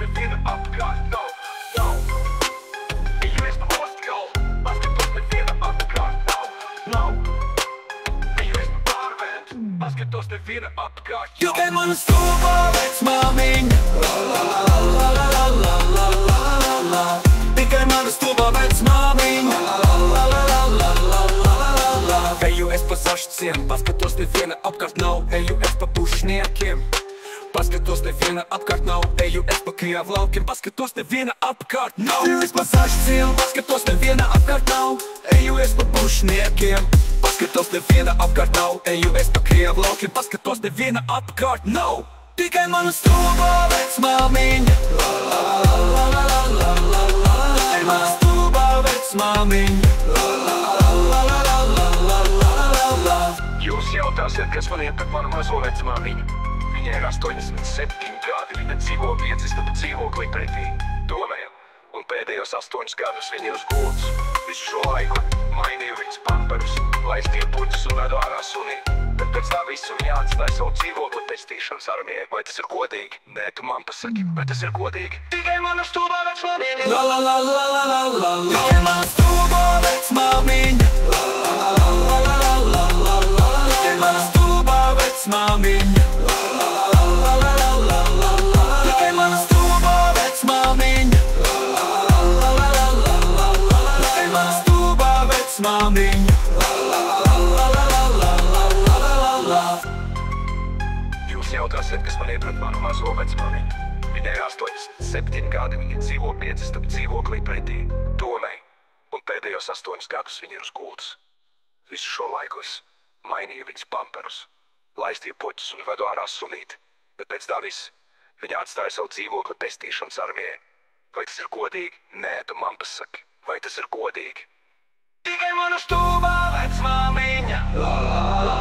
neviena apkārt nav. Eju es pa ostgalu, paskatos neviena apkārt nav. Eju es pa pārventu, paskatos neviena apkārt. Tikai mana stulbā vecmāmiņa, la la la la la la la la la la. Tikai mana stulbā vecmāmiņa, la la la la la la la la la. Eju es pa Zašciem, paskatos neviena apkārt nav. Eju es pa Pušniekiem, paskatos neviena apkārt nav. Eju es pa Krievlaukiem, paskatos neviena apkārt nav. Eju es pa Zašciem, paskatos neviena apkārt nav. Eju es pa Pušniekiem, paskatos neviena apkārt nav. Eju es pa Krievlaukiem, paskatos neviena apkārt nav. Tikai mana stulbā vecmāmiņa, la la la la la la la la la. Tikai mana stulbā vecmāmiņa, la la la la la la la la la la. Jūs jautāsiet, kas man iet ar manu mazo vecmāmiņu. Viņai ir 87 gadi, viņa dzīvo 5 stabu dzīvoklī pretī Domējam, un pēdējos 8 gadus viņa ir uz gultas. Visu šo laiku mainīju viņas pamperus, laistīju puķus un vedu ārā suni. Bet pēc tā visu viņa atstāja savu dzīvokli pestīšanas armijai. Vai tas ir godīgi? Nē, tu man pasaki, vai tas ir godīgi? Tikai mana stulbā vecmāmiņa, la la la la la la la la. Tikai mana stulbā vecmāmiņa, la la la la la la la la la. Tikai mana stulbā vecmāmiņa, la la la la la la la la la. Tikai mana stulbā vecmāmiņa, la la la la la la la la la. Tikai mana stulbā vecmāmiņa, la la la la la la la la la la. Jūs jautāsiet, kas man iet pret manu mazo vecmāmiņu. Viņai ir 87 gadi, viņa dzīvo 5 stabu dzīvoklī pretī Domei, un pēdējos 8 gadus viņa ir uz gultas. Visu šo laiku es mainīju viņas pamperus, laistīju puķus un vedu ārā sunīti. Bet pēc tā viss viņa atstāja savu dzīvokli pestīšanas armijai. Vai tas ir godīgi? Nē, tu man pasaki, vai tas ir godīgi? Tikai mana stulbā vecmāmiņa, la la la